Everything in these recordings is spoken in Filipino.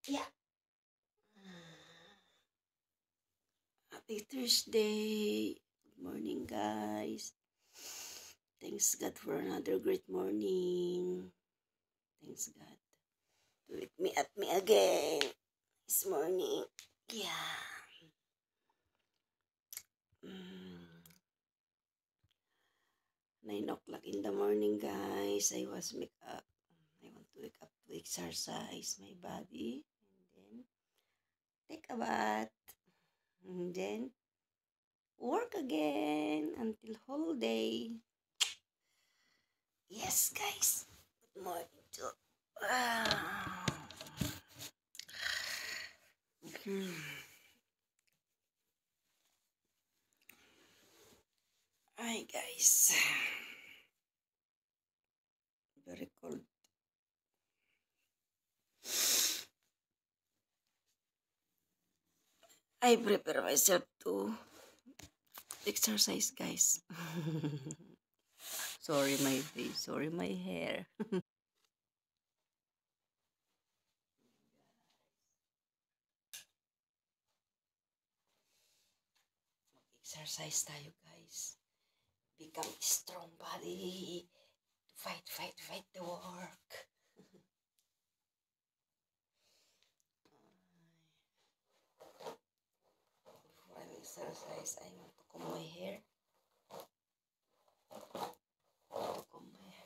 Yeah. Happy Thursday. Good morning, guys. Thanks God for another great morning. Thanks God to wake me up me again this morning. Yeah. Mm, 9 o'clock in the morning, guys. I was make up. I want to wake up to exercise my body and then take a bath and then work again until whole day. Yes, guys. Good morning to. Ah. Hi, guys. Very cold. I prepare myself to exercise, guys. Sorry my face. Sorry my hair. Mag-exercise tayo, guys. Become strong body. Fight, fight, fight the work. Before I exercise, I want to comb my hair. Comb my hair.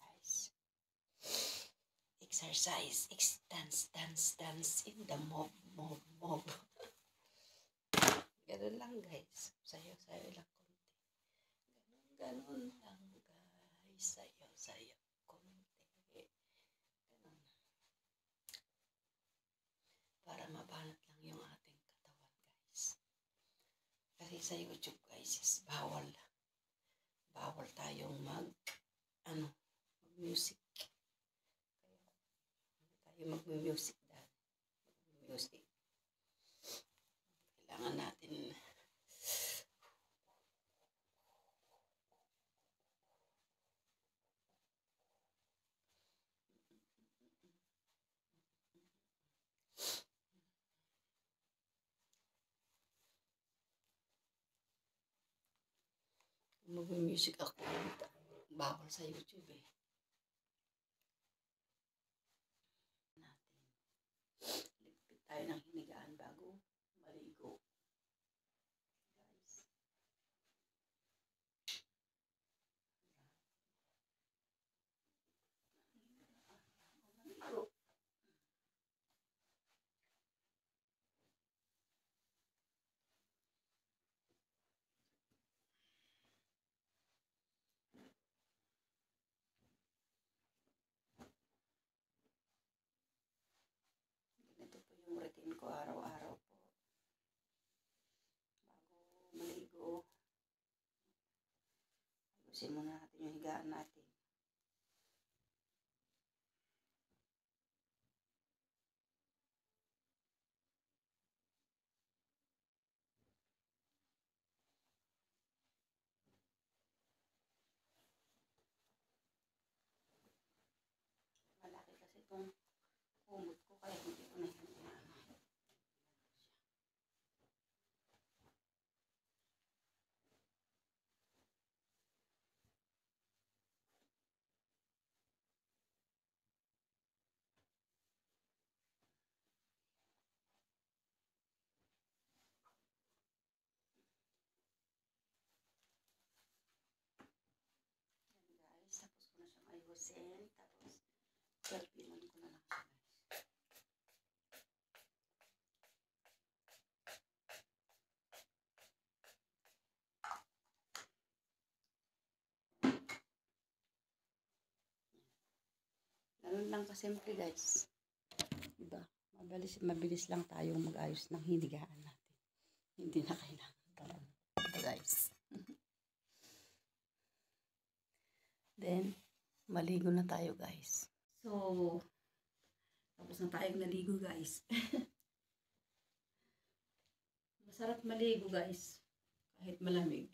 Guys. Exercise. Dance, dance, dance in the mob, mob, mob. Ganun lang, guys. Sayo-sayo lang konti. Ganun lang, guys. Sayo-sayo konti. Ganun. Para mabanat lang yung ating katawan, guys. Kasi sa YouTube, guys, is bawal. Bawal tayong mag-music. Kaya, hindi tayo mag-music dahil. Mag-music. Kailangan natin mag-music ako. Bawal sa YouTube eh. Natin. Ligpit tayo ng hinigaan bago maligo. Guys. Maligo. Ito po yung routine ko araw-araw po. Bago maligo, ayusin muna natin yung higaan natin. Malaki kasi itong kumot ko kaya hindi ko na hinayaan. Yan, guys, tapos ko na siyang ayusin. Tapos, kalpilan ko na lang siya, guys. Ganun lang kasimple, guys. Diba? Mabilis lang tayong mag-ayos ng hinigaan natin. Hindi na kailangan talaga. Diba, guys? Then, maligo na tayo, guys. So, Tapos na tayong naligo, guys. Masarap maligo, guys. Kahit malamig.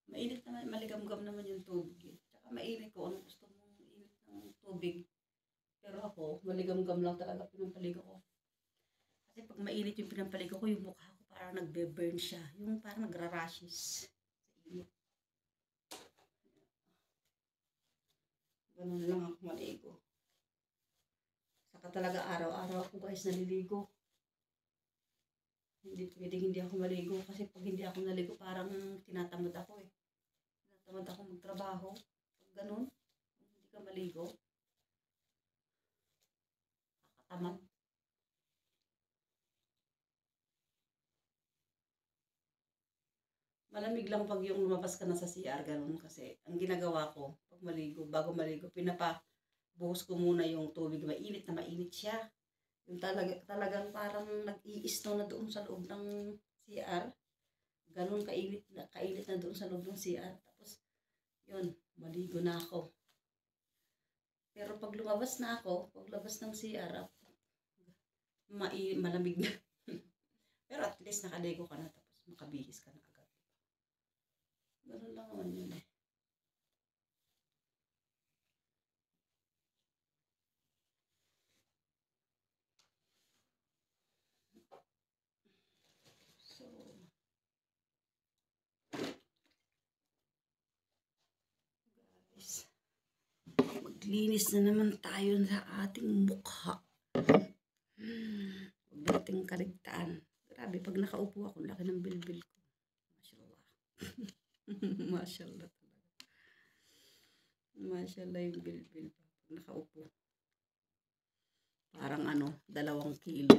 Mainit naman, maligam-gam naman yung tubig. Tsaka mainit ko, anong gusto mong init ng tubig. Pero ako, maligam-gam lang talaga pinampaligo ko. Kasi pag mainit yung pinampaligo ko, yung mukha ko parang nagbe-burn siya. Yung parang nagra-rashes. Sa init. Ganun lang ako maligo. Saka talaga araw-araw ako, guys, naliligo. Hindi pwedeng hindi ako maligo kasi pag hindi ako naligo parang tinatamad ako eh. Tinatamad ako magtrabaho. Pag ganun, hindi ka maligo, kakatamad. Malamig lang pag yung lumabas ka na sa CR, ganun kasi ang ginagawa ko pag maligo, bago maligo, pinapabuhos ko muna yung tubig, mainit na mainit siya. Yung talagang parang nag-i-snow na doon sa loob ng CR. Ganun kainit na doon sa loob ng CR. Tapos, yun, maligo na ako. Pero pag lumabas na ako, paglabas ng CR, malamig na. Pero at least nakaligo ka na tapos makabihis ka na agad. Ganun lang naman yun eh. So, guys, maglinis na naman tayo sa ating mukha. Huwag nating kaligtaan. Grabe, pag nakaupo ako, laki ng bilbil ko. Mashallah. Mashallah talaga. Mashallah yung bilbil pa. Pag nakaupo. Parang 2 kilo.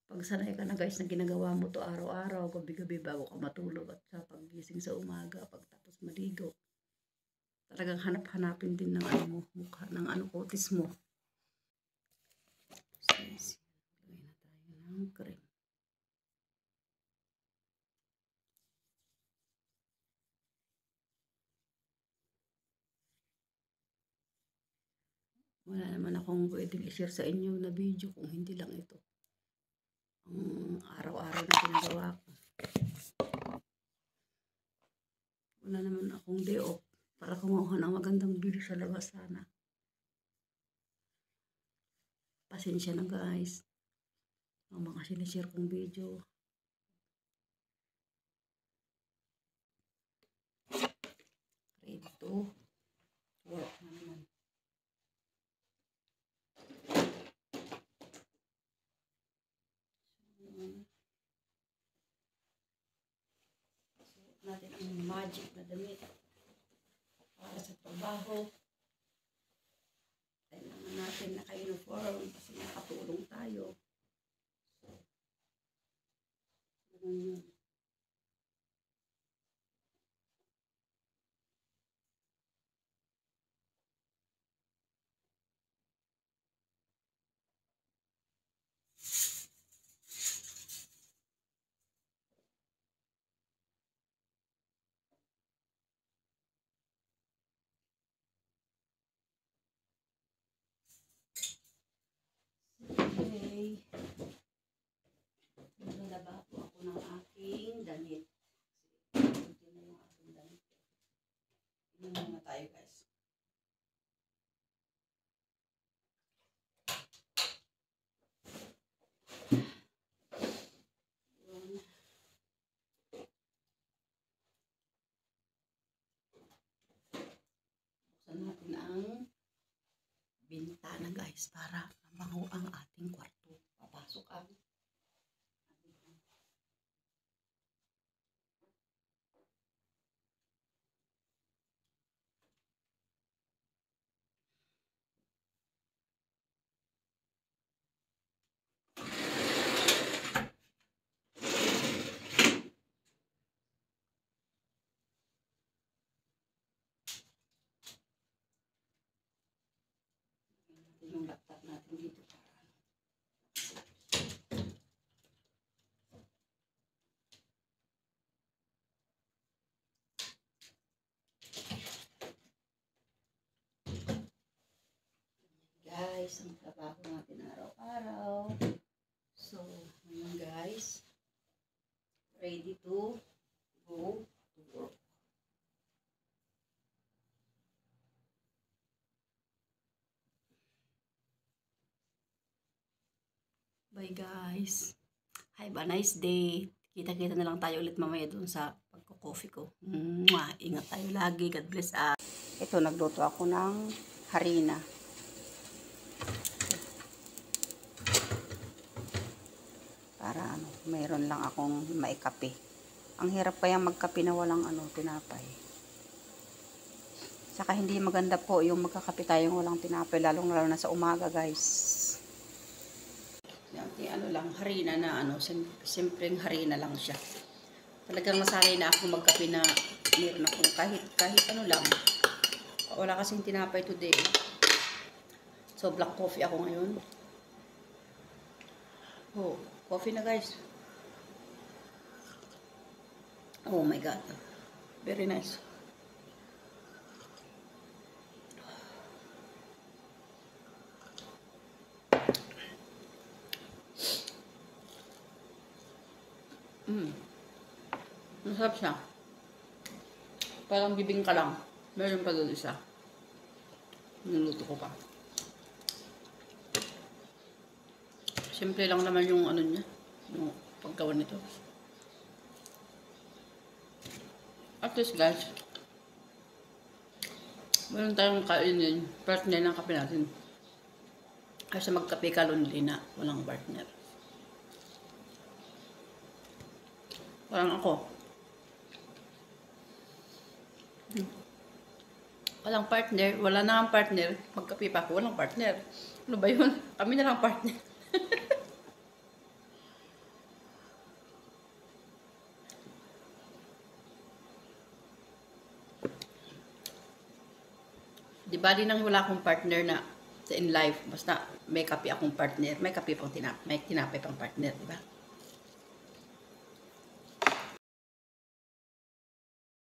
Pag sanay ka na, guys, na ginagawa mo to araw-araw, gabi-gabi bago ka matulog at sa paggising sa umaga, pagtapos maligo, talagang hanap-hanapin din ng mukha, ng kutis mo. So, lagay na tayo ng cream. Wala naman akong pwedeng i-share sa inyo na video kung hindi lang ito. Ang araw-araw na ginagawa ko. Wala naman akong day off para kumuha ng magandang video sa labas sana. Pasensya na, guys. Ang mga sinishare kong video. Ready to work na naman. Natin ang magic na damit para sa trabaho. Kailangan natin naka-uniform kasi nakatulong tayo. Ganun yun. Okay. Naglalaba po ako ng aking damit. Ito na yung aking damit. Inom muna tayo, guys. Buksan natin ang bintana, guys, para mabango ang ating kwarto. Papasok ang yung laptop natin dito para guys ang trabaho natin araw-araw. So, ngayon guys, ready to go to work. Bye guys. Have a nice day. Kita-kita na lang tayo ulit mamaya dun sa pagko-coffee ko. Mwah! Ingat tayo lagi. God bless us. Ito, nagluto ako ng harina. Para mayroon lang akong maikape. Ang hirap kaya magkape na walang tinapay. Saka hindi maganda po yung magkakape tayong walang tinapay, lalong-lalo na sa umaga, guys. Yung lang, harina na simpleng harina lang siya. Talagang nasanay na ako magkape na meron akong kahit lang. Wala kasing tinapay today. So, black coffee ako ngayon. Oh, coffee na guys. Oh my God. Very nice. Masarap siya. Parang bibingka lang. Meron pa doon isa. Niluto ko pa. Simple lang naman yung niya. Yung paggawa nito. At least guys, meron tayong kainin. Partner ng kape natin. Kasi magkape ka lonely na. Walang partner. Parang ako. Walang partner. Wala na ang partner. Magkape pa ako. Walang partner. Ano ba yun? Kami na lang partner. Di bali nang wala akong partner na in life. Basta may kape akong partner. May kape pang may tinapay pang partner. Diba?